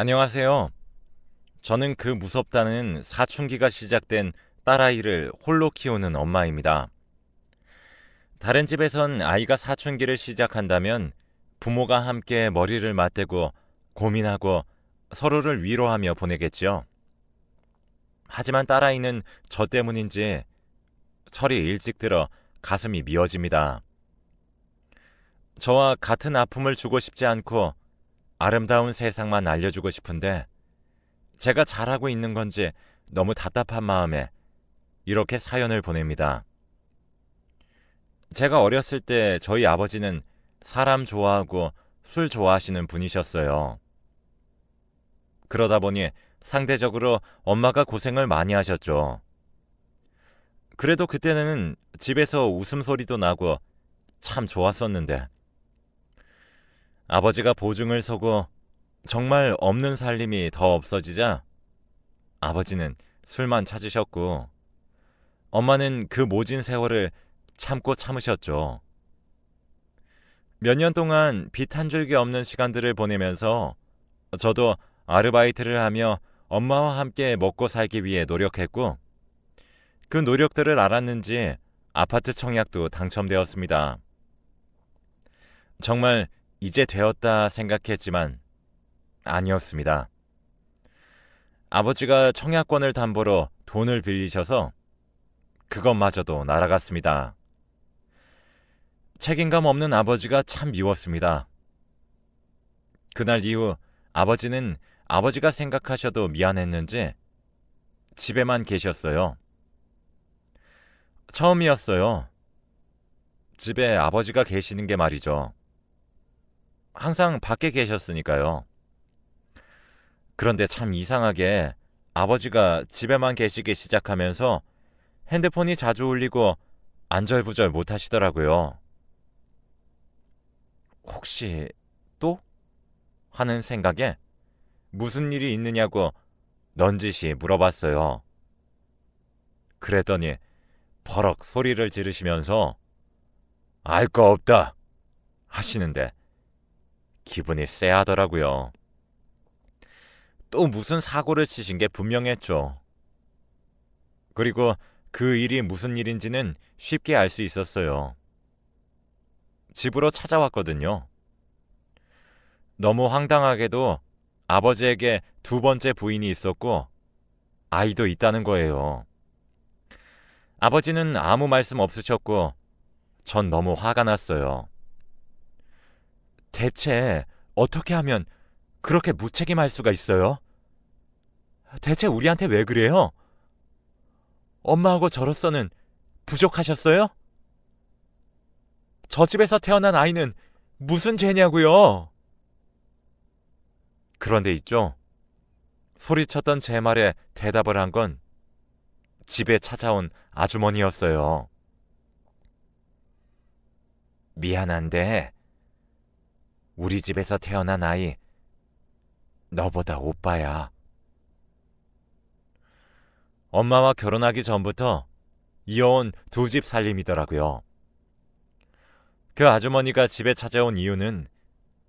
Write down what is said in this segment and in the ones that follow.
안녕하세요. 저는 그 무섭다는 사춘기가 시작된 딸아이를 홀로 키우는 엄마입니다. 다른 집에선 아이가 사춘기를 시작한다면 부모가 함께 머리를 맞대고 고민하고 서로를 위로하며 보내겠지요. 하지만 딸아이는 저 때문인지 철이 일찍 들어 가슴이 미어집니다. 저와 같은 아픔을 주고 싶지 않고 아름다운 세상만 알려주고 싶은데 제가 잘하고 있는 건지 너무 답답한 마음에 이렇게 사연을 보냅니다. 제가 어렸을 때 저희 아버지는 사람 좋아하고 술 좋아하시는 분이셨어요. 그러다 보니 상대적으로 엄마가 고생을 많이 하셨죠. 그래도 그때는 집에서 웃음소리도 나고 참 좋았었는데 아버지가 보증을 서고 정말 없는 살림이 더 없어지자 아버지는 술만 찾으셨고 엄마는 그 모진 세월을 참고 참으셨죠. 몇 년 동안 빛 한 줄기 없는 시간들을 보내면서 저도 아르바이트를 하며 엄마와 함께 먹고 살기 위해 노력했고 그 노력들을 알았는지 아파트 청약도 당첨되었습니다. 정말 이제 되었다 생각했지만 아니었습니다. 아버지가 청약권을 담보로 돈을 빌리셔서 그것마저도 날아갔습니다. 책임감 없는 아버지가 참 미웠습니다. 그날 이후 아버지는 아버지가 생각하셔도 미안했는지 집에만 계셨어요. 처음이었어요. 집에 아버지가 계시는 게 말이죠. 항상 밖에 계셨으니까요. 그런데 참 이상하게 아버지가 집에만 계시기 시작하면서 핸드폰이 자주 울리고 안절부절 못 하시더라고요. 혹시 또? 하는 생각에 무슨 일이 있느냐고 넌지시 물어봤어요. 그랬더니 버럭 소리를 지르시면서 알 거 없다 하시는데 기분이 쎄하더라고요. 또 무슨 사고를 치신 게 분명했죠. 그리고 그 일이 무슨 일인지는 쉽게 알 수 있었어요. 집으로 찾아왔거든요. 너무 황당하게도 아버지에게 두 번째 부인이 있었고 아이도 있다는 거예요. 아버지는 아무 말씀 없으셨고 전 너무 화가 났어요. 대체 어떻게 하면 그렇게 무책임할 수가 있어요? 대체 우리한테 왜 그래요? 엄마하고 저로서는 부족하셨어요? 저 집에서 태어난 아이는 무슨 죄냐고요? 그런데 있죠. 소리쳤던 제 말에 대답을 한 건 집에 찾아온 아주머니였어요. 미안한데 우리 집에서 태어난 아이 너보다 오빠야. 엄마와 결혼하기 전부터 이어온 두 집 살림이더라고요. 그 아주머니가 집에 찾아온 이유는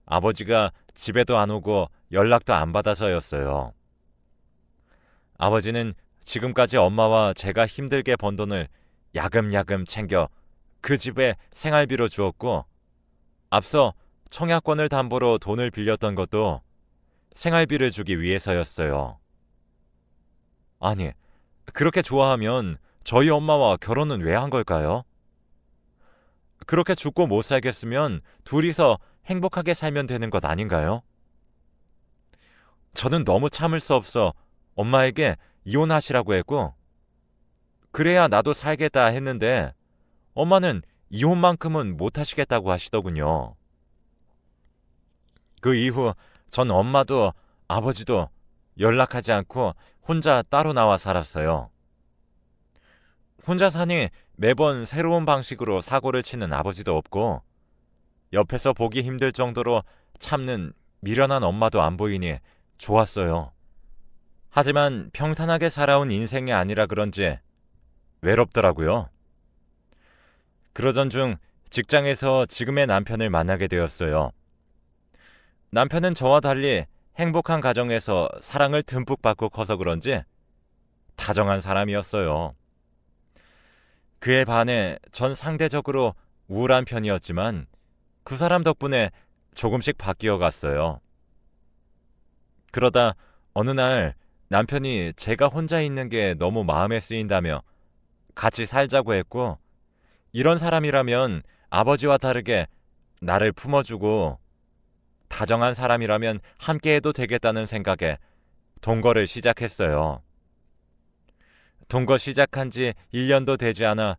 아버지가 집에도 안 오고 연락도 안 받아서였어요. 아버지는 지금까지 엄마와 제가 힘들게 번 돈을 야금야금 챙겨 그 집에 생활비로 주었고 앞서 청약권을 담보로 돈을 빌렸던 것도 생활비를 주기 위해서였어요. 아니, 그렇게 좋아하면 저희 엄마와 결혼은 왜 한 걸까요? 그렇게 죽고 못 살겠으면 둘이서 행복하게 살면 되는 것 아닌가요? 저는 너무 참을 수 없어 엄마에게 이혼하시라고 했고 그래야 나도 살겠다 했는데 엄마는 이혼만큼은 못 하시겠다고 하시더군요. 그 이후 전 엄마도 아버지도 연락하지 않고 혼자 따로 나와 살았어요. 혼자 사니 매번 새로운 방식으로 사고를 치는 아버지도 없고 옆에서 보기 힘들 정도로 참는 미련한 엄마도 안 보이니 좋았어요. 하지만 평탄하게 살아온 인생이 아니라 그런지 외롭더라고요. 그러던 중 직장에서 지금의 남편을 만나게 되었어요. 남편은 저와 달리 행복한 가정에서 사랑을 듬뿍 받고 커서 그런지 다정한 사람이었어요. 그에 반해 전 상대적으로 우울한 편이었지만 그 사람 덕분에 조금씩 바뀌어 갔어요. 그러다 어느 날 남편이 제가 혼자 있는 게 너무 마음에 쓰인다며 같이 살자고 했고, 이런 사람이라면 아버지와 다르게 나를 품어주고 다정한 사람이라면 함께해도 되겠다는 생각에 동거를 시작했어요. 동거 시작한 지 1년도 되지 않아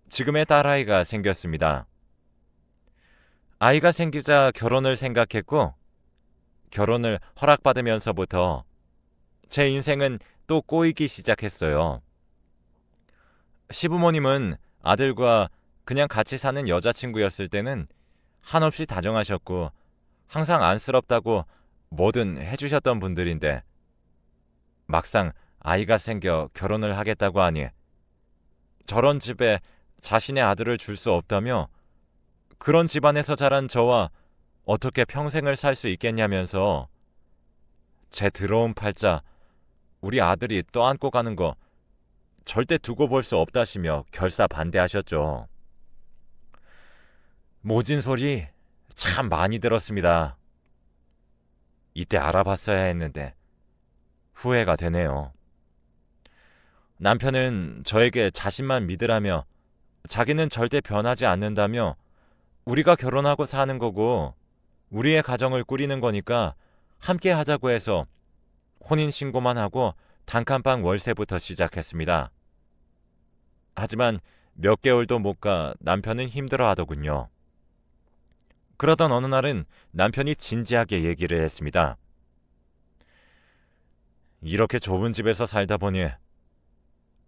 지금의 딸아이가 생겼습니다. 아이가 생기자 결혼을 생각했고, 결혼을 허락받으면서부터 제 인생은 또 꼬이기 시작했어요. 시부모님은 아들과 그냥 같이 사는 여자친구였을 때는 한없이 다정하셨고 항상 안쓰럽다고 뭐든 해주셨던 분들인데, 막상 아이가 생겨 결혼을 하겠다고 하니 저런 집에 자신의 아들을 줄 수 없다며 그런 집안에서 자란 저와 어떻게 평생을 살 수 있겠냐면서 제 더러운 팔자 우리 아들이 떠안고 가는 거 절대 두고 볼 수 없다시며 결사 반대하셨죠. 모진 소리 참 많이 들었습니다. 이때 알아봤어야 했는데 후회가 되네요. 남편은 저에게 자신만 믿으라며 자기는 절대 변하지 않는다며 우리가 결혼하고 사는 거고 우리의 가정을 꾸리는 거니까 함께 하자고 해서 혼인신고만 하고 단칸방 월세부터 시작했습니다. 하지만 몇 개월도 못 가 남편은 힘들어 하더군요. 그러던 어느 날은 남편이 진지하게 얘기를 했습니다. 이렇게 좁은 집에서 살다 보니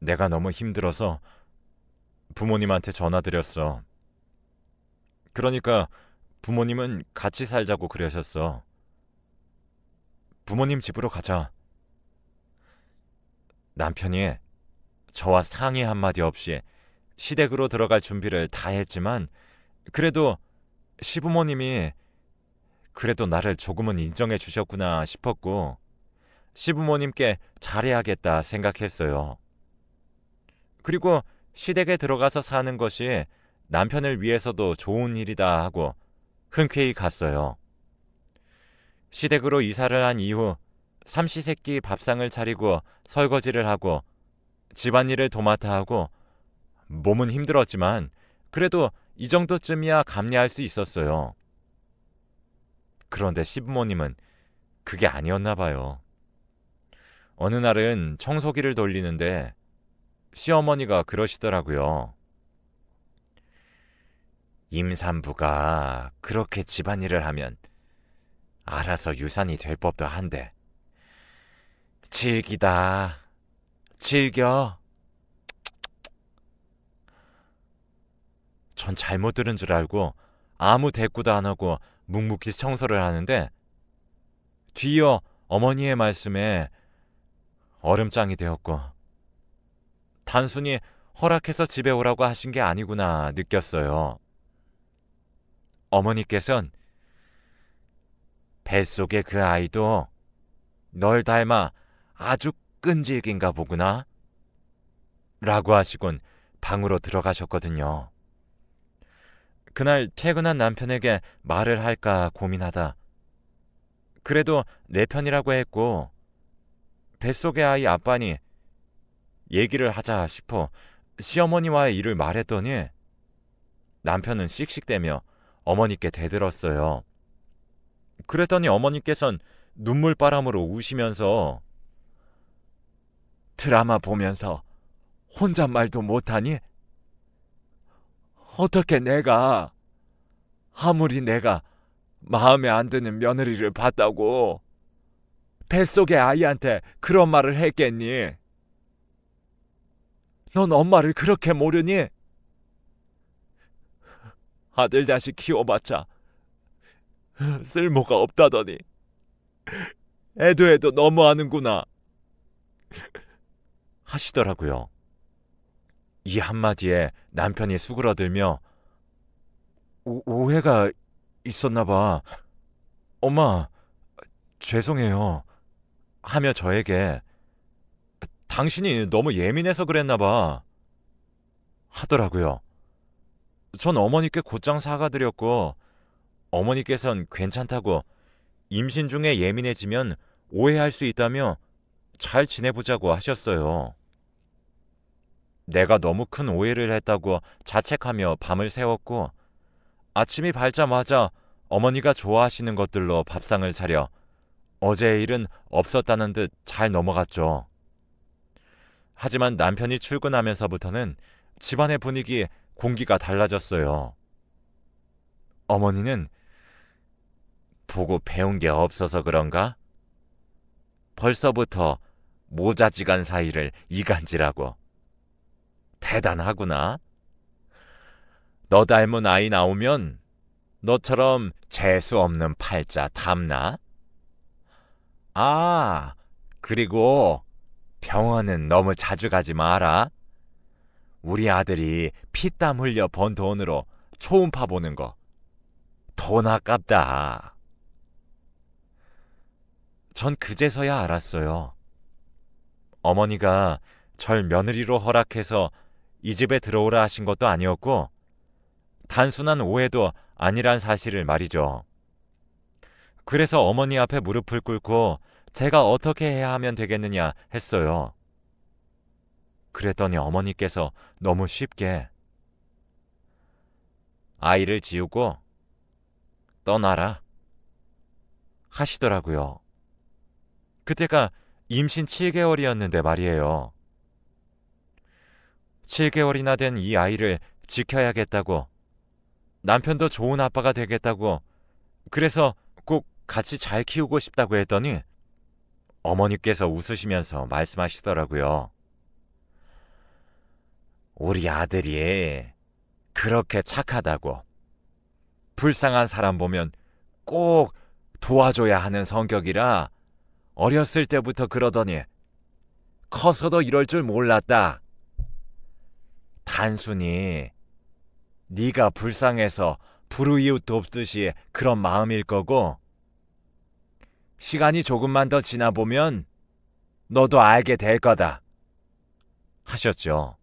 내가 너무 힘들어서 부모님한테 전화드렸어. 그러니까 부모님은 같이 살자고 그러셨어. 부모님 집으로 가자. 남편이 저와 상의 한마디 없이 시댁으로 들어갈 준비를 다 했지만 그래도 시부모님이 그래도 나를 조금은 인정해 주셨구나 싶었고 시부모님께 잘해야겠다 생각했어요. 그리고 시댁에 들어가서 사는 것이 남편을 위해서도 좋은 일이다 하고 흔쾌히 갔어요. 시댁으로 이사를 한 이후 삼시세끼 밥상을 차리고 설거지를 하고 집안일을 도맡아 하고 몸은 힘들었지만 그래도 이 정도쯤이야 감내할 수 있었어요. 그런데 시부모님은 그게 아니었나 봐요. 어느 날은 청소기를 돌리는데 시어머니가 그러시더라고요. 임산부가 그렇게 집안일을 하면 알아서 유산이 될 법도 한데 즐기다 즐겨. 전 잘못 들은 줄 알고 아무 대꾸도 안 하고 묵묵히 청소를 하는데 뒤이어 어머니의 말씀에 얼음장이 되었고 단순히 허락해서 집에 오라고 하신 게 아니구나 느꼈어요. 어머니께선 뱃속의 그 아이도 널 닮아 아주 끈질긴가 보구나 라고 하시곤 방으로 들어가셨거든요. 그날 퇴근한 남편에게 말을 할까 고민하다 그래도 내 편이라고 했고 뱃속의 아이 아빠니 얘기를 하자 싶어 시어머니와의 일을 말했더니 남편은 씩씩대며 어머니께 대들었어요. 그랬더니 어머니께선 눈물바람으로 우시면서 드라마 보면서 혼잣말도 못하니? 어떻게 내가 아무리 내가 마음에 안 드는 며느리를 봤다고 뱃속의 아이한테 그런 말을 했겠니? 넌 엄마를 그렇게 모르니? 아들 자식 키워봤자 쓸모가 없다더니 애도 너무하는구나 하시더라고요. 이 한마디에 남편이 수그러들며 오해가 있었나 봐. 엄마, 죄송해요. 하며 저에게 당신이 너무 예민해서 그랬나 봐. 하더라고요. 전 어머니께 곧장 사과드렸고 어머니께선 괜찮다고 임신 중에 예민해지면 오해할 수 있다며 잘 지내보자고 하셨어요. 내가 너무 큰 오해를 했다고 자책하며 밤을 새웠고 아침이 밝자마자 어머니가 좋아하시는 것들로 밥상을 차려 어제의 일은 없었다는 듯 잘 넘어갔죠. 하지만 남편이 출근하면서부터는 집안의 분위기, 공기가 달라졌어요. 어머니는 보고 배운 게 없어서 그런가? 벌써부터 모자지간 사이를 이간질하고. 대단하구나. 너 닮은 아이 나오면 너처럼 재수 없는 팔자 닮나? 아, 그리고 병원은 너무 자주 가지 마라. 우리 아들이 피땀 흘려 번 돈으로 초음파 보는 거 돈 아깝다. 전 그제서야 알았어요. 어머니가 절 며느리로 허락해서 이 집에 들어오라 하신 것도 아니었고 단순한 오해도 아니란 사실을 말이죠. 그래서 어머니 앞에 무릎을 꿇고 제가 어떻게 해야 하면 되겠느냐 했어요. 그랬더니 어머니께서 너무 쉽게 아이를 지우고 떠나라 하시더라고요. 그때가 임신 7개월이었는데 말이에요. 7개월이나 된 이 아이를 지켜야겠다고, 남편도 좋은 아빠가 되겠다고, 그래서 꼭 같이 잘 키우고 싶다고 했더니 어머니께서 웃으시면서 말씀하시더라고요. 우리 아들이 그렇게 착하다고, 불쌍한 사람 보면 꼭 도와줘야 하는 성격이라 어렸을 때부터 그러더니 커서도 이럴 줄 몰랐다. 단순히 네가 불쌍해서 불우이웃 돕듯이 그런 마음일 거고, 시간이 조금만 더 지나보면 너도 알게 될 거다 하셨죠.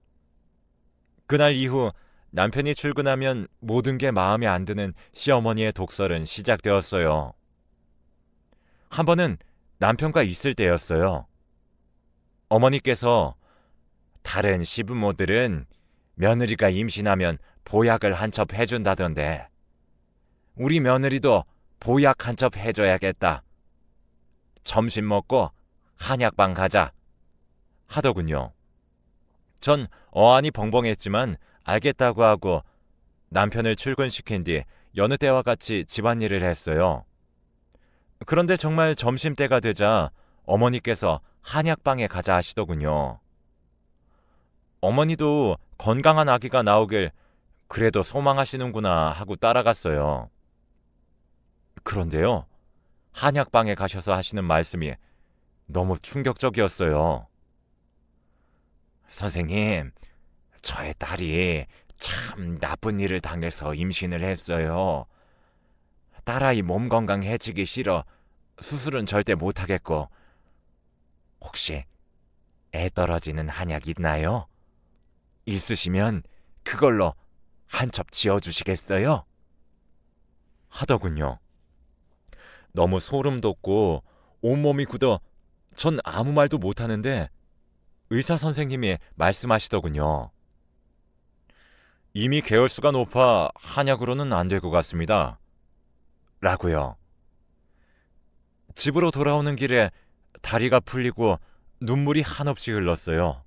그날 이후 남편이 출근하면 모든 게 마음에 안 드는 시어머니의 독설은 시작되었어요. 한 번은 남편과 있을 때였어요. 어머니께서 다른 시부모들은 며느리가 임신하면 보약을 한 첩 해준다던데 우리 며느리도 보약 한 첩 해줘야겠다. 점심 먹고 한약방 가자 하더군요. 전 어안이 벙벙했지만 알겠다고 하고 남편을 출근시킨 뒤 여느 때와 같이 집안일을 했어요. 그런데 정말 점심때가 되자 어머니께서 한약방에 가자 하시더군요. 어머니도 건강한 아기가 나오길 그래도 소망하시는구나 하고 따라갔어요. 그런데요, 한약방에 가셔서 하시는 말씀이 너무 충격적이었어요. 선생님, 저의 딸이 참 나쁜 일을 당해서 임신을 했어요. 딸아이 몸 건강해지기 싫어 수술은 절대 못하겠고, 혹시 애 떨어지는 한약 있나요? 있으시면 그걸로 한 첩 지어주시겠어요? 하더군요. 너무 소름 돋고 온몸이 굳어 전 아무 말도 못하는데 의사 선생님이 말씀하시더군요. 이미 계열수가 높아 한약으로는 안 될 것 같습니다. 라고요. 집으로 돌아오는 길에 다리가 풀리고 눈물이 한없이 흘렀어요.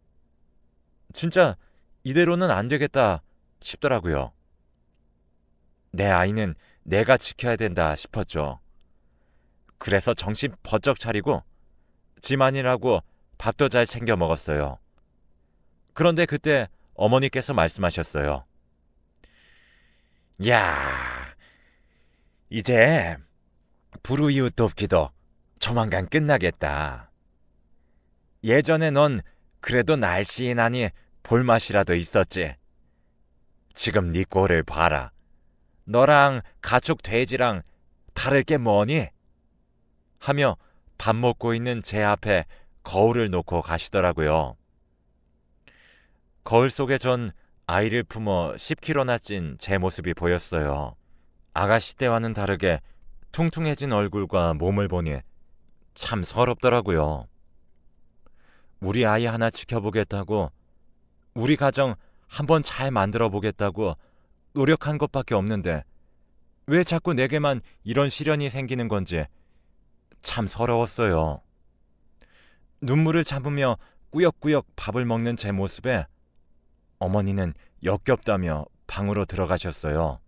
진짜 이대로는 안 되겠다 싶더라고요. 내 아이는 내가 지켜야 된다 싶었죠. 그래서 정신 번쩍 차리고 집안일하고 밥도 잘 챙겨 먹었어요. 그런데 그때 어머니께서 말씀하셨어요. 야, 이제 불우이웃 돕기도 조만간 끝나겠다. 예전에 넌 그래도 날씬하니 볼맛이라도 있었지. 지금 네 꼴을 봐라. 너랑 가축 돼지랑 다를 게 뭐니? 하며 밥 먹고 있는 제 앞에 거울을 놓고 가시더라고요. 거울 속에 전 아이를 품어 10kg나 찐 제 모습이 보였어요. 아가씨 때와는 다르게 퉁퉁해진 얼굴과 몸을 보니 참 서럽더라고요. 우리 아이 하나 지켜보겠다고, 우리 가정 한번 잘 만들어 보겠다고 노력한 것밖에 없는데 왜 자꾸 내게만 이런 시련이 생기는 건지 참 서러웠어요. 눈물을 참으며 꾸역꾸역 밥을 먹는 제 모습에 어머니는 역겹다며 방으로 들어가셨어요.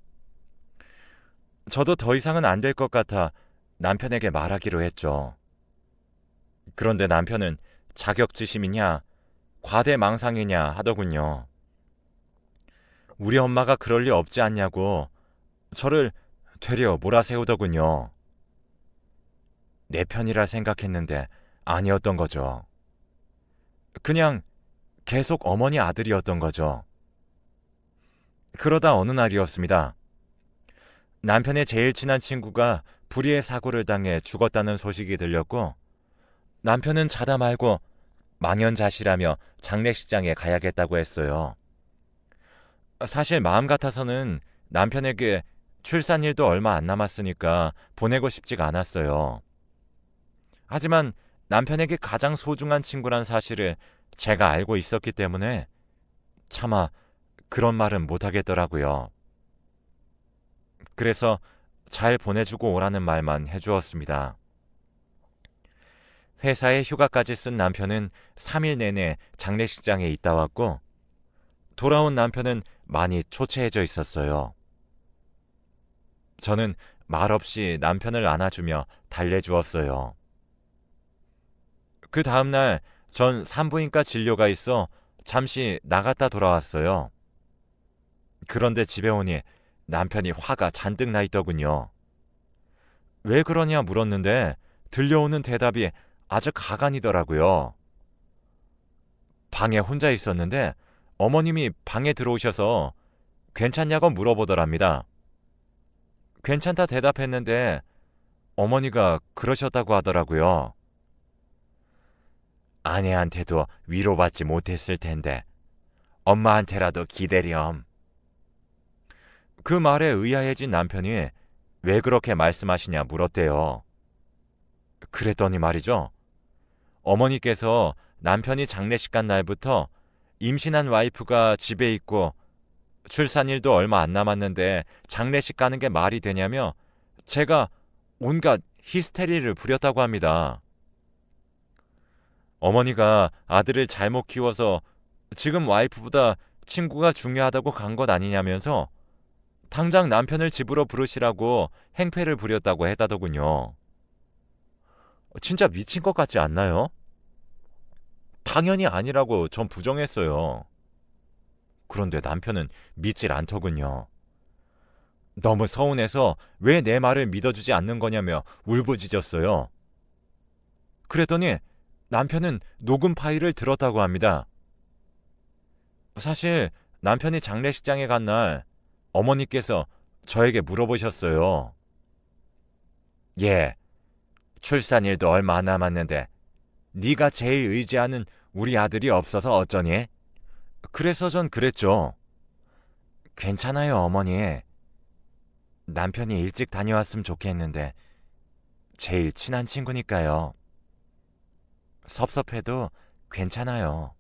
저도 더 이상은 안 될 것 같아 남편에게 말하기로 했죠. 그런데 남편은 자격지심이냐 과대망상이냐 하더군요. 우리 엄마가 그럴 리 없지 않냐고 저를 되려 몰아세우더군요. 내 편이라 생각했는데 아니었던 거죠. 그냥 계속 어머니 아들이었던 거죠. 그러다 어느 날이었습니다. 남편의 제일 친한 친구가 불의의 사고를 당해 죽었다는 소식이 들렸고, 남편은 자다 말고 망연자실하며 장례식장에 가야겠다고 했어요. 사실 마음 같아서는 남편에게 출산일도 얼마 안 남았으니까 보내고 싶지가 않았어요. 하지만 남편에게 가장 소중한 친구란 사실을 제가 알고 있었기 때문에 차마 그런 말은 못하겠더라고요. 그래서 잘 보내주고 오라는 말만 해주었습니다. 회사에 휴가까지 쓴 남편은 3일 내내 장례식장에 있다 왔고, 돌아온 남편은 많이 초췌해져 있었어요. 저는 말없이 남편을 안아주며 달래주었어요. 그 다음날 전 산부인과 진료가 있어 잠시 나갔다 돌아왔어요. 그런데 집에 오니 남편이 화가 잔뜩 나 있더군요. 왜 그러냐 물었는데 들려오는 대답이 아주 가관이더라고요. 방에 혼자 있었는데 어머님이 방에 들어오셔서 괜찮냐고 물어보더랍니다. 괜찮다 대답했는데 어머니가 그러셨다고 하더라고요. 아내한테도 위로받지 못했을 텐데 엄마한테라도 기대렴. 그 말에 의아해진 남편이 왜 그렇게 말씀하시냐 물었대요. 그랬더니 말이죠. 어머니께서 남편이 장례식 간 날부터 임신한 와이프가 집에 있고 출산일도 얼마 안 남았는데 장례식 가는 게 말이 되냐며 제가 온갖 히스테리를 부렸다고 합니다. 어머니가 아들을 잘못 키워서 지금 와이프보다 친구가 중요하다고 간 것 아니냐면서 당장 남편을 집으로 부르시라고 행패를 부렸다고 했다더군요. 진짜 미친 것 같지 않나요? 당연히 아니라고 전 부정했어요. 그런데 남편은 믿질 않더군요. 너무 서운해서 왜 내 말을 믿어주지 않는 거냐며 울부짖었어요. 그랬더니 남편은 녹음 파일을 들었다고 합니다. 사실 남편이 장례식장에 간 날 어머니께서 저에게 물어보셨어요. 출산일도 얼마 안 남았는데 네가 제일 의지하는 우리 아들이 없어서 어쩌니? 그래서 전 그랬죠. 괜찮아요, 어머니. 남편이 일찍 다녀왔으면 좋겠는데 제일 친한 친구니까요. 섭섭해도 괜찮아요.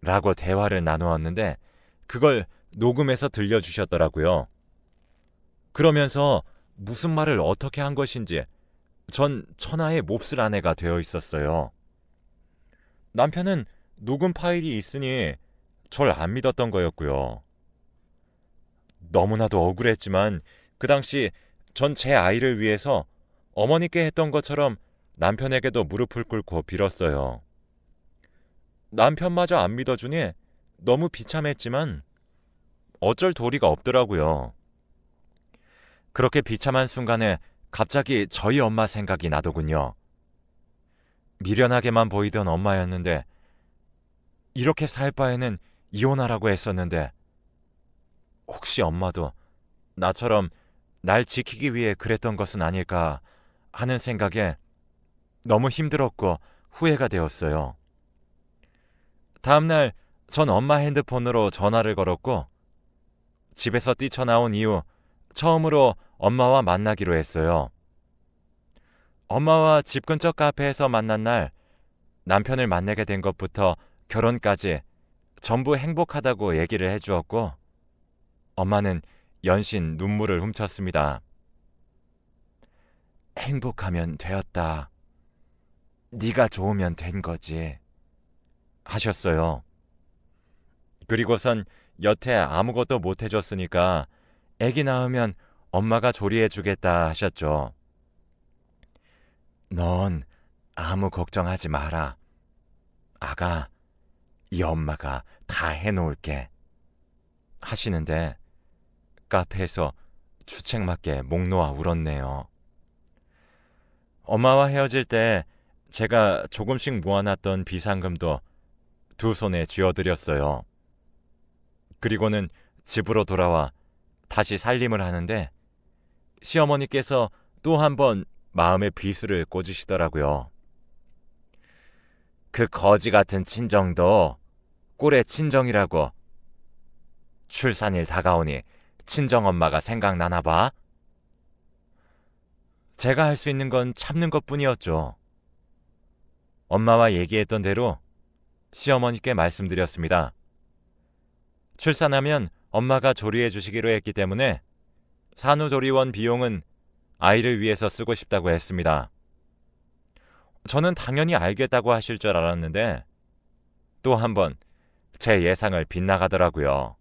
라고 대화를 나누었는데 그걸 녹음해서 들려주셨더라고요. 그러면서 무슨 말을 어떻게 한 것인지 전 천하의 몹쓸 아내가 되어 있었어요. 남편은 녹음 파일이 있으니 절 안 믿었던 거였고요. 너무나도 억울했지만 그 당시 전 제 아이를 위해서 어머니께 했던 것처럼 남편에게도 무릎을 꿇고 빌었어요. 남편마저 안 믿어주니 너무 비참했지만 어쩔 도리가 없더라고요. 그렇게 비참한 순간에 갑자기 저희 엄마 생각이 나더군요. 미련하게만 보이던 엄마였는데 이렇게 살 바에는 이혼하라고 했었는데 혹시 엄마도 나처럼 날 지키기 위해 그랬던 것은 아닐까 하는 생각에 너무 힘들었고 후회가 되었어요. 다음날 전 엄마 핸드폰으로 전화를 걸었고 집에서 뛰쳐나온 이후 처음으로 엄마와 만나기로 했어요. 엄마와 집 근처 카페에서 만난 날 남편을 만나게 된 것부터 결혼까지 전부 행복하다고 얘기를 해주었고 엄마는 연신 눈물을 훔쳤습니다. 행복하면 되었다. 네가 좋으면 된 거지. 하셨어요. 그리고선 여태 아무것도 못 해줬으니까 애기 낳으면 엄마가 조리해주겠다 하셨죠. 넌 아무 걱정하지 마라. 아가, 이 엄마가 다 해놓을게. 하시는데 카페에서 주책맞게 목 놓아 울었네요. 엄마와 헤어질 때 제가 조금씩 모아놨던 비상금도 두 손에 쥐어드렸어요. 그리고는 집으로 돌아와 다시 살림을 하는데 시어머니께서 또 한 번 마음의 비수를 꽂으시더라고요. 그 거지 같은 친정도 꼴의 친정이라고. 출산일 다가오니 친정엄마가 생각나나 봐. 제가 할 수 있는 건 참는 것뿐이었죠. 엄마와 얘기했던 대로 시어머니께 말씀드렸습니다. 출산하면 엄마가 조리해 주시기로 했기 때문에 산후조리원 비용은 아이를 위해서 쓰고 싶다고 했습니다. 저는 당연히 알겠다고 하실 줄 알았는데 또 한 번 제 예상을 빗나가더라고요.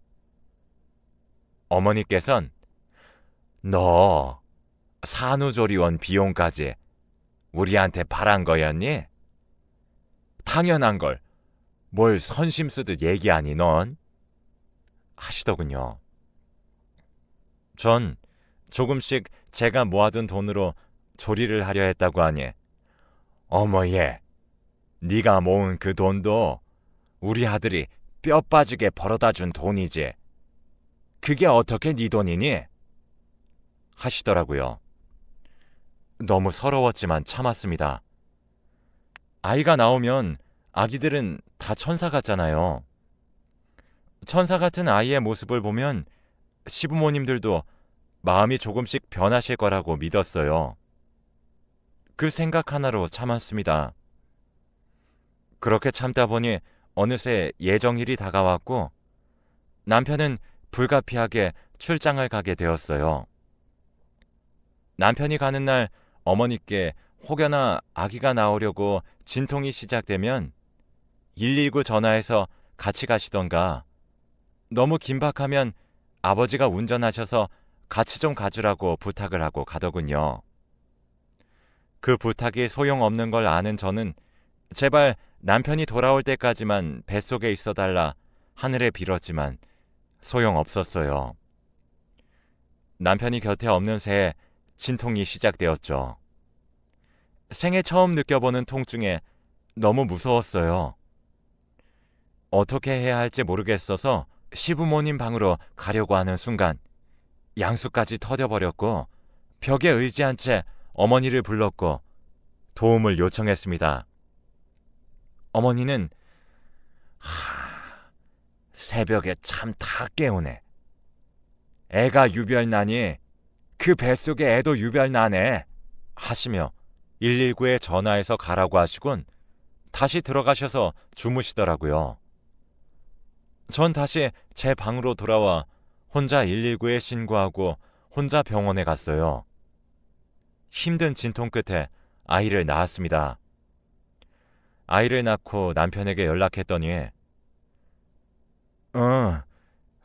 어머니께선 너 산후조리원 비용까지 우리한테 바란 거였니? 당연한 걸 뭘 선심 쓰듯 얘기하니 넌? 하시더군요. 전 조금씩 제가 모아둔 돈으로 조리를 하려 했다고 하니 어머 얘, 네가 모은 그 돈도 우리 아들이 뼈 빠지게 벌어다 준 돈이지. 그게 어떻게 네 돈이니? 하시더라고요. 너무 서러웠지만 참았습니다. 아이가 나오면 아기들은 다 천사 같잖아요. 천사 같은 아이의 모습을 보면 시부모님들도 마음이 조금씩 변하실 거라고 믿었어요. 그 생각 하나로 참았습니다. 그렇게 참다 보니 어느새 예정일이 다가왔고 남편은 불가피하게 출장을 가게 되었어요. 남편이 가는 날 어머니께 혹여나 아기가 나오려고 진통이 시작되면 119 전화해서 같이 가시던가 너무 긴박하면 아버지가 운전하셔서 같이 좀 가주라고 부탁을 하고 가더군요. 그 부탁이 소용없는 걸 아는 저는 제발 남편이 돌아올 때까지만 뱃속에 있어달라 하늘에 빌었지만 소용없었어요. 남편이 곁에 없는 새에 진통이 시작되었죠. 생애 처음 느껴보는 통증에 너무 무서웠어요. 어떻게 해야 할지 모르겠어서 시부모님 방으로 가려고 하는 순간 양수까지 터져버렸고 벽에 의지한 채 어머니를 불렀고 도움을 요청했습니다. 어머니는 새벽에 참 다 깨우네. 애가 유별나니 그 뱃속에 애도 유별나네 하시며 119에 전화해서 가라고 하시곤 다시 들어가셔서 주무시더라고요. 전 다시 제 방으로 돌아와 혼자 119에 신고하고 혼자 병원에 갔어요. 힘든 진통 끝에 아이를 낳았습니다. 아이를 낳고 남편에게 연락했더니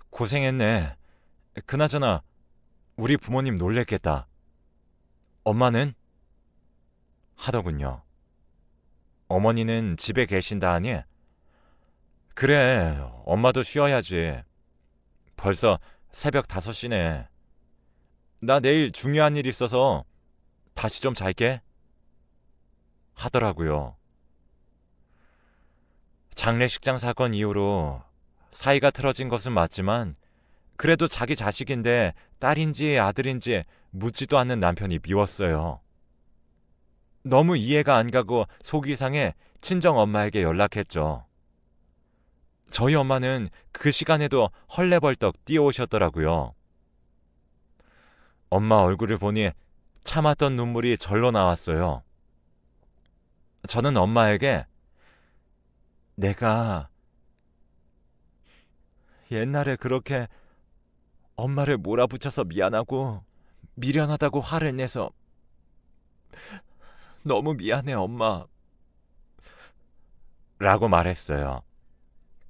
고생했네. 그나저나 우리 부모님 놀랬겠다. 엄마는? 하더군요. 어머니는 집에 계신다 하니 그래, 엄마도 쉬어야지. 벌써 새벽 5시네. 나 내일 중요한 일 있어서 다시 좀 잘게. 하더라고요. 장례식장 사건 이후로 사이가 틀어진 것은 맞지만 그래도 자기 자식인데 딸인지 아들인지 묻지도 않는 남편이 미웠어요. 너무 이해가 안 가고 속이 상해 친정 엄마에게 연락했죠. 저희 엄마는 그 시간에도 헐레벌떡 뛰어오셨더라고요. 엄마 얼굴을 보니 참았던 눈물이 절로 나왔어요. 저는 엄마에게 내가 옛날에 그렇게 엄마를 몰아붙여서 미안하고 미련하다고 화를 내서 너무 미안해 엄마 라고 말했어요.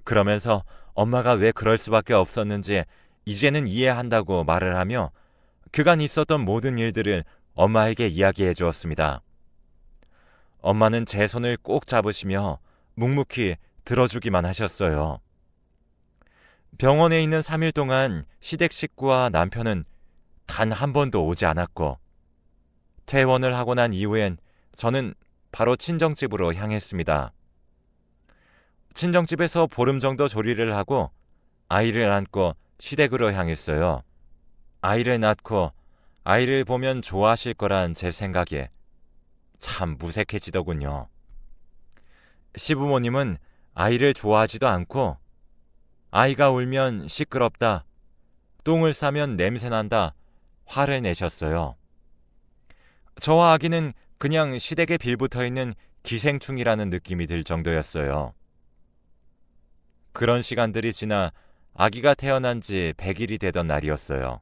그러면서 엄마가 왜 그럴 수밖에 없었는지 이제는 이해한다고 말을 하며 그간 있었던 모든 일들을 엄마에게 이야기해 주었습니다. 엄마는 제 손을 꼭 잡으시며 묵묵히 들어주기만 하셨어요. 병원에 있는 3일 동안 시댁 식구와 남편은 단 한 번도 오지 않았고 퇴원을 하고 난 이후엔 저는 바로 친정집으로 향했습니다. 친정집에서 보름 정도 조리를 하고 아이를 안고 시댁으로 향했어요. 아이를 낳고 아이를 보면 좋아하실 거란 제 생각에 참 무색해지더군요. 시부모님은 아이를 좋아하지도 않고 아이가 울면 시끄럽다, 똥을 싸면 냄새난다, 화를 내셨어요. 저와 아기는 그냥 시댁에 빌붙어 있는 기생충이라는 느낌이 들 정도였어요. 그런 시간들이 지나 아기가 태어난 지 100일이 되던 날이었어요.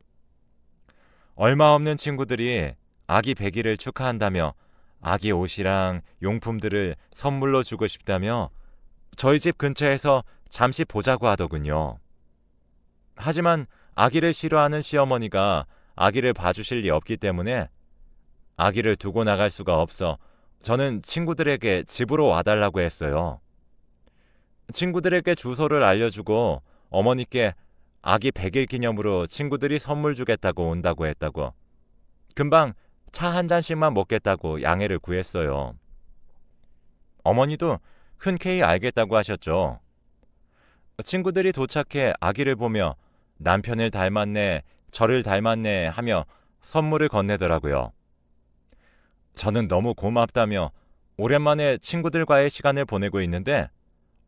얼마 없는 친구들이 아기 100일을 축하한다며 아기 옷이랑 용품들을 선물로 주고 싶다며 저희 집 근처에서 잠시 보자고 하더군요. 하지만 아기를 싫어하는 시어머니가 아기를 봐주실 리 없기 때문에 아기를 두고 나갈 수가 없어 저는 친구들에게 집으로 와달라고 했어요. 친구들에게 주소를 알려주고 어머니께 아기 100일 기념으로 친구들이 선물 주겠다고 온다고 했다고, 금방 차 한 잔씩만 먹겠다고 양해를 구했어요. 어머니도 흔쾌히 알겠다고 하셨죠. 친구들이 도착해 아기를 보며 남편을 닮았네, 저를 닮았네 하며 선물을 건네더라고요. 저는 너무 고맙다며 오랜만에 친구들과의 시간을 보내고 있는데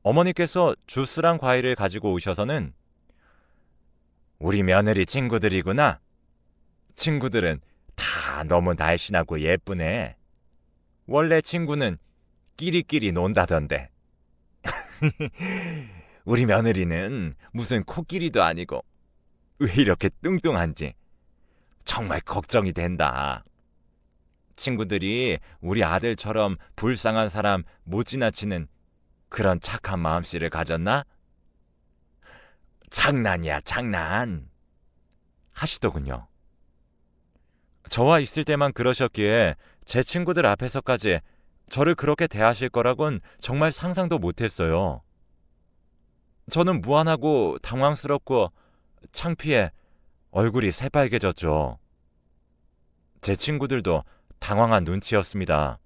어머니께서 주스랑 과일을 가지고 오셔서는 우리 며느리 친구들이구나. 친구들은 다 너무 날씬하고 예쁘네. 원래 친구는 끼리끼리 논다던데. 우리 며느리는 무슨 코끼리도 아니고 왜 이렇게 뚱뚱한지 정말 걱정이 된다. 친구들이 우리 아들처럼 불쌍한 사람 못 지나치는 그런 착한 마음씨를 가졌나? 장난이야, 장난. 하시더군요. 저와 있을 때만 그러셨기에 제 친구들 앞에서까지 저를 그렇게 대하실 거라곤 정말 상상도 못했어요. 저는 무안하고 당황스럽고 창피해 얼굴이 새빨개졌죠. 제 친구들도 당황한 눈치였습니다.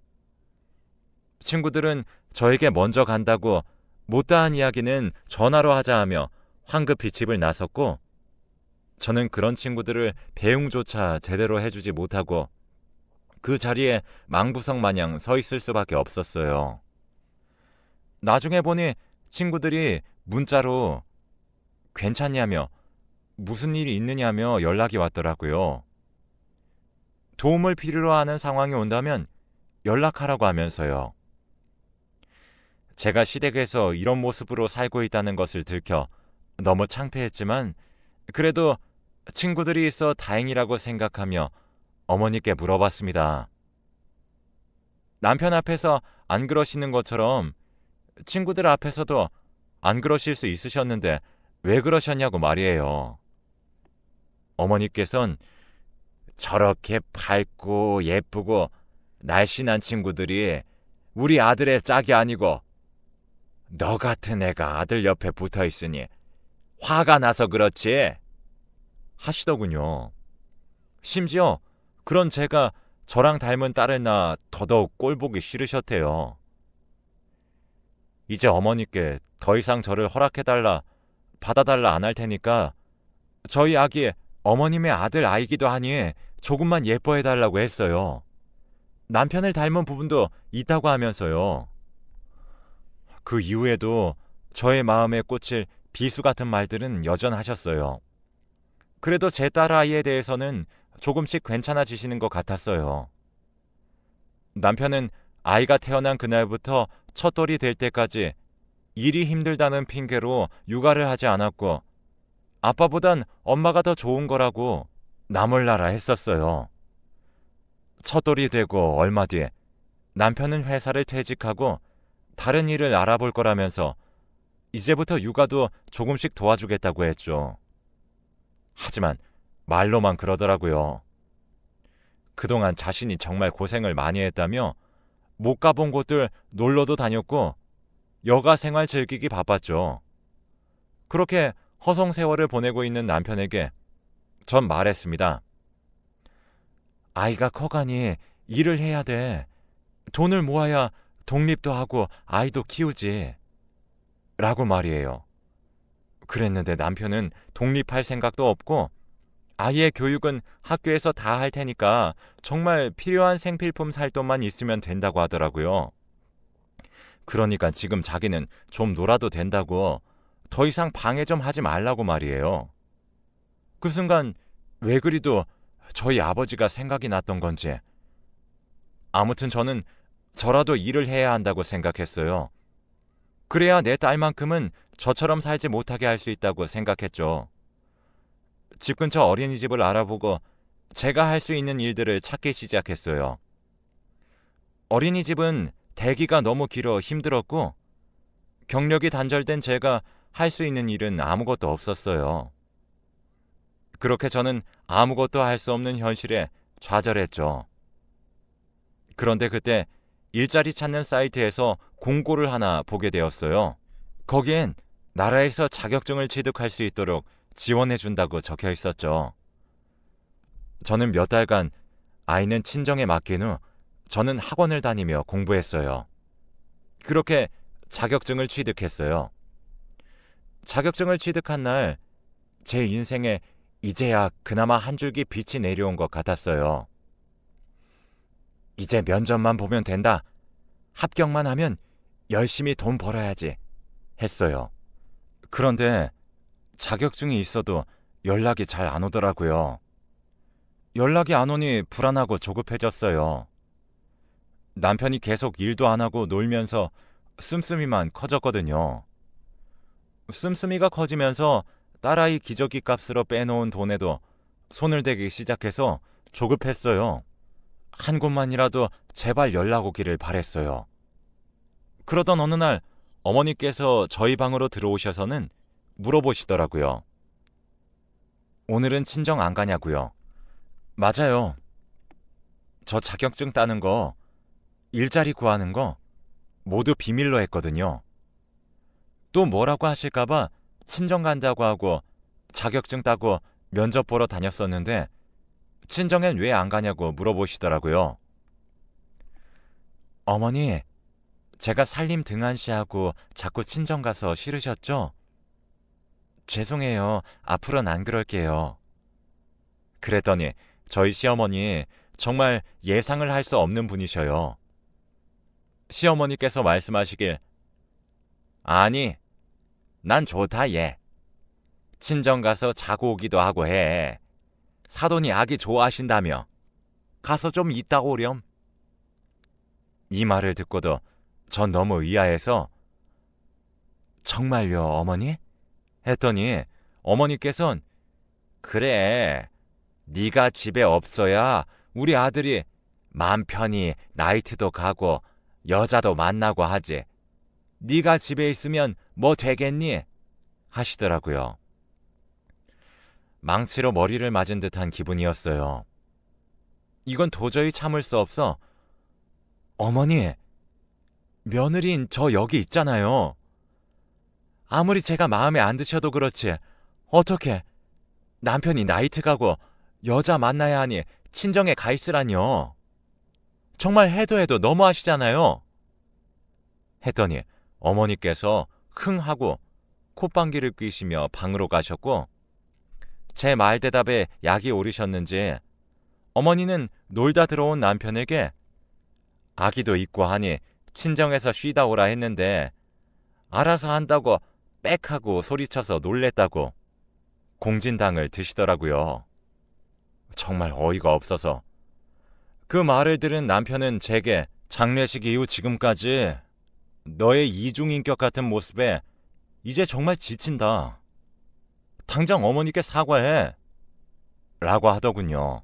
친구들은 저에게 먼저 간다고 못다한 이야기는 전화로 하자 하며 황급히 집을 나섰고 저는 그런 친구들을 배웅조차 제대로 해주지 못하고 그 자리에 망부석 마냥 서 있을 수밖에 없었어요. 나중에 보니 친구들이 문자로 괜찮냐며 무슨 일이 있느냐며 연락이 왔더라고요. 도움을 필요로 하는 상황이 온다면 연락하라고 하면서요. 제가 시댁에서 이런 모습으로 살고 있다는 것을 들켜 너무 창피했지만 그래도 친구들이 있어 다행이라고 생각하며 어머니께 물어봤습니다. 남편 앞에서 안 그러시는 것처럼 친구들 앞에서도 안 그러실 수 있으셨는데 왜 그러셨냐고 말이에요. 어머니께선 저렇게 밝고 예쁘고 날씬한 친구들이 우리 아들의 짝이 아니고 너 같은 애가 아들 옆에 붙어 있으니 화가 나서 그렇지 하시더군요. 심지어 그런 제가 저랑 닮은 딸을 낳아 더더욱 꼴보기 싫으셨대요. 이제 어머니께 더 이상 저를 허락해달라, 받아달라 안 할 테니까 저희 아기 어머님의 아들 아이기도 하니 조금만 예뻐해달라고 했어요. 남편을 닮은 부분도 있다고 하면서요. 그 이후에도 저의 마음에 꽂힐 비수 같은 말들은 여전하셨어요. 그래도 제 딸아이에 대해서는 조금씩 괜찮아지시는 것 같았어요. 남편은 아이가 태어난 그날부터 첫돌이 될 때까지 일이 힘들다는 핑계로 육아를 하지 않았고 아빠보단 엄마가 더 좋은 거라고 나몰라라 했었어요. 첫돌이 되고 얼마 뒤에 남편은 회사를 퇴직하고 다른 일을 알아볼 거라면서 이제부터 육아도 조금씩 도와주겠다고 했죠. 하지만 말로만 그러더라고요. 그동안 자신이 정말 고생을 많이 했다며 못 가본 곳들 놀러도 다녔고 여가 생활 즐기기 바빴죠. 그렇게 허송세월을 보내고 있는 남편에게 전 말했습니다. 아이가 커가니 일을 해야 돼. 돈을 모아야 독립도 하고 아이도 키우지. 라고 말이에요. 그랬는데 남편은 독립할 생각도 없고 아이의 교육은 학교에서 다 할 테니까 정말 필요한 생필품 살 돈만 있으면 된다고 하더라고요. 그러니까 지금 자기는 좀 놀아도 된다고 더 이상 방해 좀 하지 말라고 말이에요. 그 순간 왜 그리도 저희 아버지가 생각이 났던 건지 아무튼 저는 저라도 일을 해야 한다고 생각했어요. 그래야 내 딸만큼은 저처럼 살지 못하게 할 수 있다고 생각했죠. 집 근처 어린이집을 알아보고 제가 할 수 있는 일들을 찾기 시작했어요. 어린이집은 대기가 너무 길어 힘들었고 경력이 단절된 제가 할 수 있는 일은 아무것도 없었어요. 그렇게 저는 아무것도 할 수 없는 현실에 좌절했죠. 그런데 그때 일자리 찾는 사이트에서 공고를 하나 보게 되었어요. 거기엔 나라에서 자격증을 취득할 수 있도록 지원해준다고 적혀 있었죠. 저는 몇 달간 아이는 친정에 맡긴 후 저는 학원을 다니며 공부했어요. 그렇게 자격증을 취득했어요. 자격증을 취득한 날 제 인생에 이제야 그나마 한 줄기 빛이 내려온 것 같았어요. 이제 면접만 보면 된다. 합격만 하면 열심히 돈 벌어야지. 했어요. 그런데 자격증이 있어도 연락이 잘 안 오더라고요. 연락이 안 오니 불안하고 조급해졌어요. 남편이 계속 일도 안 하고 놀면서 씀씀이만 커졌거든요. 씀씀이가 커지면서 딸아이 기저귀 값으로 빼놓은 돈에도 손을 대기 시작해서 조급했어요. 한 곳만이라도 제발 연락 오기를 바랬어요. 그러던 어느 날 어머니께서 저희 방으로 들어오셔서는 물어보시더라고요. 오늘은 친정 안 가냐고요. 맞아요. 저 자격증 따는 거, 일자리 구하는 거 모두 비밀로 했거든요. 또 뭐라고 하실까봐 친정 간다고 하고 자격증 따고 면접 보러 다녔었는데 친정엔 왜 안 가냐고 물어보시더라고요. 어머니, 제가 살림 등한시하고 자꾸 친정 가서 싫으셨죠? 죄송해요. 앞으로는 안 그럴게요. 그랬더니 저희 시어머니 정말 예상을 할 수 없는 분이셔요. 시어머니께서 말씀하시길 아니, 난 좋다 얘. 친정 가서 자고 오기도 하고 해. 사돈이 아기 좋아하신다며. 가서 좀 있다 오렴. 이 말을 듣고도 전 너무 의아해서 정말요 어머니? 했더니 어머니께선 그래, 네가 집에 없어야 우리 아들이 맘 편히 나이트도 가고 여자도 만나고 하지. 네가 집에 있으면 뭐 되겠니? 하시더라고요. 망치로 머리를 맞은 듯한 기분이었어요. 이건 도저히 참을 수 없어 어머니, 며느리인 저 여기 있잖아요. 아무리 제가 마음에 안 드셔도 그렇지 어떻게 남편이 나이트 가고 여자 만나야 하니 친정에 가 있으라뇨. 정말 해도 너무하시잖아요. 했더니 어머니께서 흥 하고 콧방귀를 뀌시며 방으로 가셨고 제 말 대답에 약이 오르셨는지 어머니는 놀다 들어온 남편에게 아기도 있고 하니 친정에서 쉬다 오라 했는데 알아서 한다고 빽하고 소리쳐서 놀랬다고 공진당을 드시더라고요. 정말 어이가 없어서. 그 말을 들은 남편은 제게 장례식 이후 지금까지 너의 이중인격 같은 모습에 이제 정말 지친다. 당장 어머니께 사과해. 라고 하더군요.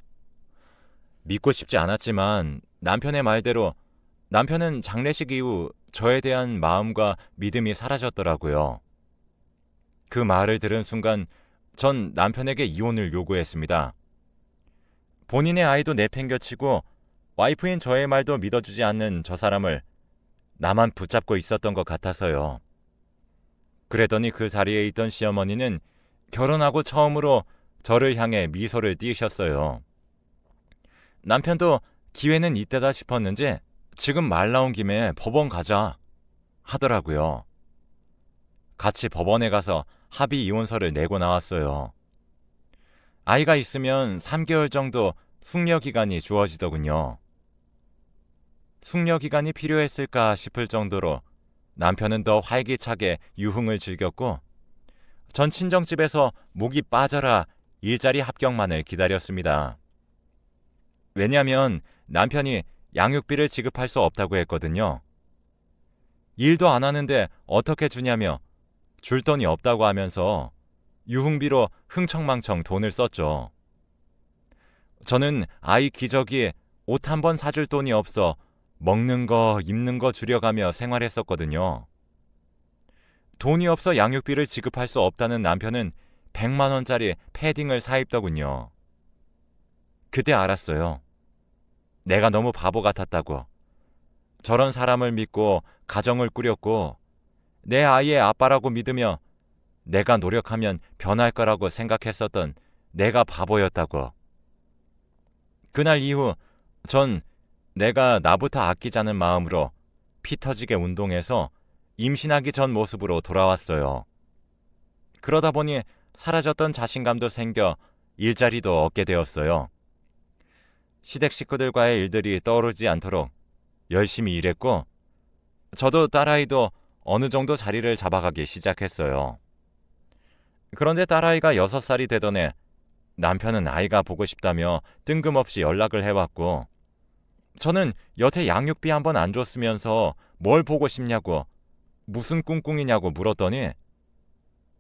믿고 싶지 않았지만 남편의 말대로 남편은 장례식 이후 저에 대한 마음과 믿음이 사라졌더라고요. 그 말을 들은 순간 전 남편에게 이혼을 요구했습니다. 본인의 아이도 내팽겨치고 와이프인 저의 말도 믿어주지 않는 저 사람을 나만 붙잡고 있었던 것 같아서요. 그랬더니 그 자리에 있던 시어머니는 결혼하고 처음으로 저를 향해 미소를 띄우셨어요. 남편도 기회는 이때다 싶었는지 지금 말 나온 김에 법원 가자 하더라고요. 같이 법원에 가서 합의 이혼서를 내고 나왔어요. 아이가 있으면 3개월 정도 숙려기간이 주어지더군요. 숙려기간이 필요했을까 싶을 정도로 남편은 더 활기차게 유흥을 즐겼고 전 친정집에서 목이 빠져라 일자리 합격만을 기다렸습니다. 왜냐하면 남편이 양육비를 지급할 수 없다고 했거든요. 일도 안 하는데 어떻게 주냐며 줄 돈이 없다고 하면서 유흥비로 흥청망청 돈을 썼죠. 저는 아이 기저귀에 옷 한 번 사줄 돈이 없어 먹는 거, 입는 거 줄여가며 생활했었거든요. 돈이 없어 양육비를 지급할 수 없다는 남편은 100만 원짜리 패딩을 사입더군요. 그때 알았어요. 내가 너무 바보 같았다고. 저런 사람을 믿고 가정을 꾸렸고 내 아이의 아빠라고 믿으며 내가 노력하면 변할 거라고 생각했었던 내가 바보였다고. 그날 이후 전 내가 나부터 아끼자는 마음으로 피 터지게 운동해서 임신하기 전 모습으로 돌아왔어요. 그러다 보니 사라졌던 자신감도 생겨 일자리도 얻게 되었어요. 시댁 식구들과의 일들이 떠오르지 않도록 열심히 일했고 저도 딸아이도 어느 정도 자리를 잡아가기 시작했어요. 그런데 딸아이가 6살이 되던 해 남편은 아이가 보고 싶다며 뜬금없이 연락을 해왔고 저는 여태 양육비 한 번 안 줬으면서 뭘 보고 싶냐고 무슨 꿍꿍이냐고 물었더니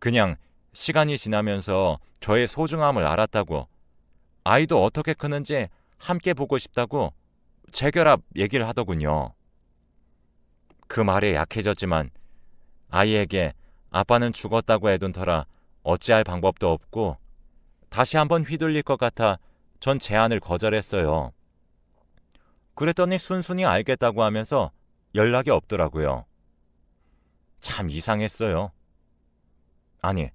그냥 시간이 지나면서 저의 소중함을 알았다고 아이도 어떻게 크는지 함께 보고 싶다고 재결합 얘기를 하더군요. 그 말에 약해졌지만 아이에게 아빠는 죽었다고 해둔 터라 어찌할 방법도 없고 다시 한번 휘둘릴 것 같아 전 제안을 거절했어요. 그랬더니 순순히 알겠다고 하면서 연락이 없더라고요. 참 이상했어요. 아니,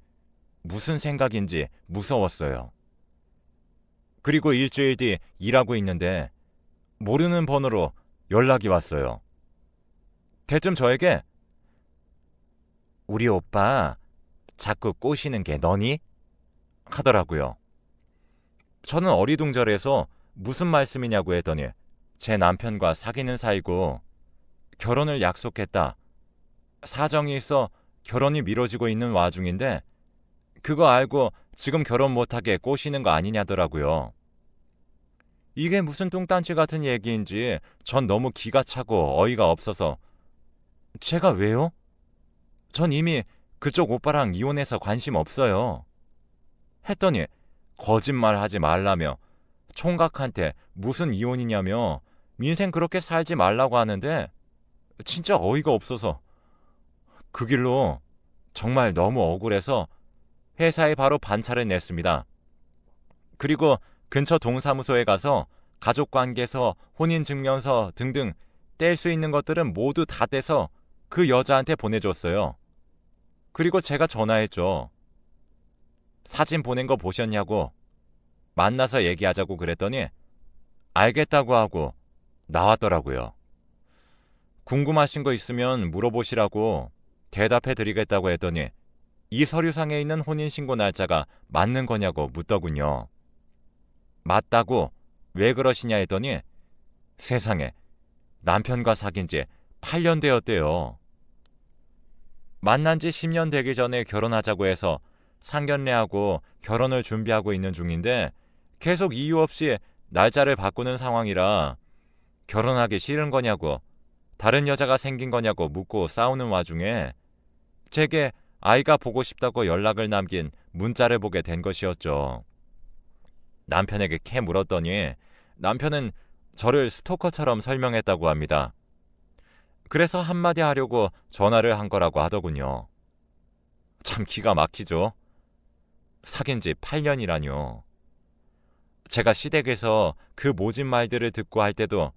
무슨 생각인지 무서웠어요. 그리고 일주일 뒤 일하고 있는데 모르는 번호로 연락이 왔어요. 대뜸 저에게 우리 오빠 자꾸 꼬시는 게 너니? 하더라고요. 저는 어리둥절해서 무슨 말씀이냐고 했더니 제 남편과 사귀는 사이고 결혼을 약속했다. 사정이 있어 결혼이 미뤄지고 있는 와중인데 그거 알고 지금 결혼 못하게 꼬시는 거 아니냐더라고요. 이게 무슨 뚱딴지 같은 얘기인지 전 너무 기가 차고 어이가 없어서 제가 왜요? 전 이미 그쪽 오빠랑 이혼해서 관심 없어요. 했더니 거짓말하지 말라며 총각한테 무슨 이혼이냐며 민생 그렇게 살지 말라고 하는데 진짜 어이가 없어서 그 길로 정말 너무 억울해서 회사에 바로 반차를 냈습니다. 그리고 근처 동사무소에 가서 가족관계서, 혼인증명서 등등 뗄 수 있는 것들은 모두 다 떼서 그 여자한테 보내줬어요. 그리고 제가 전화했죠. 사진 보낸 거 보셨냐고 만나서 얘기하자고 그랬더니 알겠다고 하고 나왔더라고요. 궁금하신 거 있으면 물어보시라고 대답해 드리겠다고 했더니 이 서류상에 있는 혼인신고 날짜가 맞는 거냐고 묻더군요. 맞다고 왜 그러시냐 했더니 세상에 남편과 사귄 지 8년 되었대요. 만난 지 10년 되기 전에 결혼하자고 해서 상견례하고 결혼을 준비하고 있는 중인데 계속 이유 없이 날짜를 바꾸는 상황이라 결혼하기 싫은 거냐고, 다른 여자가 생긴 거냐고 묻고 싸우는 와중에 제게 아이가 보고 싶다고 연락을 남긴 문자를 보게 된 것이었죠. 남편에게 캐 물었더니 남편은 저를 스토커처럼 설명했다고 합니다. 그래서 한마디 하려고 전화를 한 거라고 하더군요. 참 기가 막히죠. 사귄 지 8년이라뇨. 제가 시댁에서 그 모진 말들을 듣고 할 때도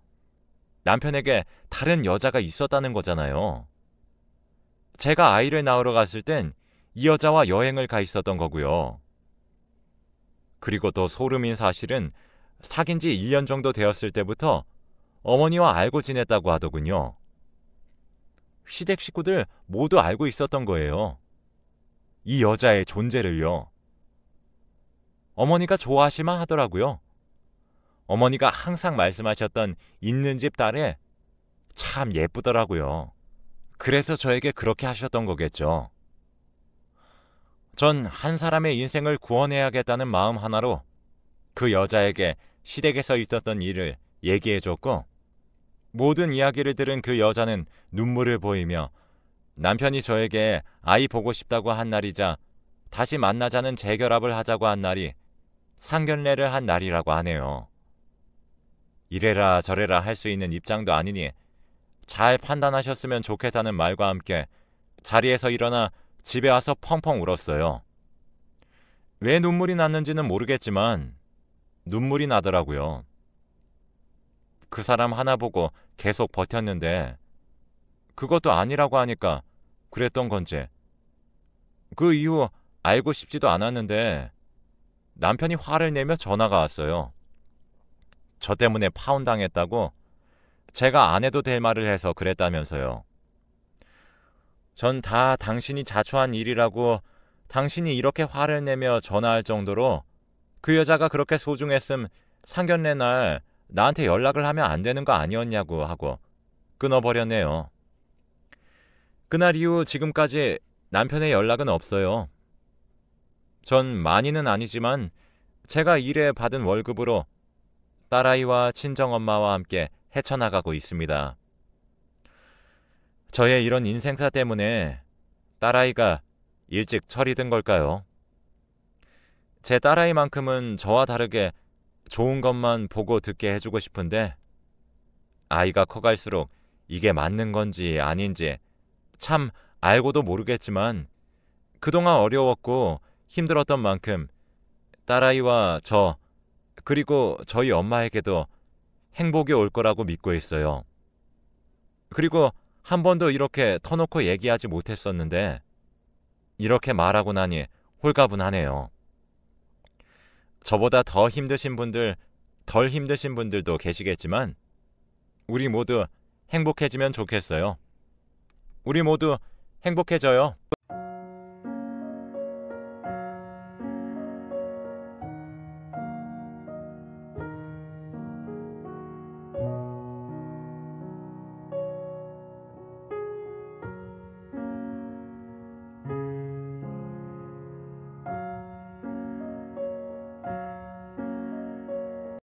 남편에게 다른 여자가 있었다는 거잖아요. 제가 아이를 낳으러 갔을 땐 이 여자와 여행을 가 있었던 거고요. 그리고 또 소름인 사실은 사귄 지 1년 정도 되었을 때부터 어머니와 알고 지냈다고 하더군요. 시댁 식구들 모두 알고 있었던 거예요. 이 여자의 존재를요. 어머니가 좋아하실만 하더라고요. 어머니가 항상 말씀하셨던 있는 집 딸에 참 예쁘더라고요. 그래서 저에게 그렇게 하셨던 거겠죠. 전 한 사람의 인생을 구원해야겠다는 마음 하나로 그 여자에게 시댁에서 있었던 일을 얘기해줬고, 모든 이야기를 들은 그 여자는 눈물을 보이며 남편이 저에게 아이 보고 싶다고 한 날이자 다시 만나자는 재결합을 하자고 한 날이 상견례를 한 날이라고 하네요. 이래라 저래라 할 수 있는 입장도 아니니 잘 판단하셨으면 좋겠다는 말과 함께 자리에서 일어나 집에 와서 펑펑 울었어요. 왜 눈물이 났는지는 모르겠지만 눈물이 나더라고요. 그 사람 하나 보고 계속 버텼는데 그것도 아니라고 하니까 그랬던 건지, 그 이후 알고 싶지도 않았는데 남편이 화를 내며 전화가 왔어요. 저 때문에 파혼당했다고 제가 안 해도 될 말을 해서 그랬다면서요. 전 다 당신이 자초한 일이라고, 당신이 이렇게 화를 내며 전화할 정도로 그 여자가 그렇게 소중했음 상견례 날 나한테 연락을 하면 안 되는 거 아니었냐고 하고 끊어버렸네요. 그날 이후 지금까지 남편의 연락은 없어요. 전 많이는 아니지만 제가 일해 받은 월급으로 딸아이와 친정엄마와 함께 헤쳐나가고 있습니다. 저의 이런 인생사 때문에 딸아이가 일찍 철이 든 걸까요? 제 딸아이만큼은 저와 다르게 좋은 것만 보고 듣게 해주고 싶은데 아이가 커갈수록 이게 맞는 건지 아닌지 참 알고도 모르겠지만 그동안 어려웠고 힘들었던 만큼 딸아이와 저, 그리고 저희 엄마에게도 행복이 올 거라고 믿고 있어요. 그리고 한 번도 이렇게 터놓고 얘기하지 못했었는데 이렇게 말하고 나니 홀가분하네요. 저보다 더 힘드신 분들, 덜 힘드신 분들도 계시겠지만 우리 모두 행복해지면 좋겠어요. 우리 모두 행복해져요.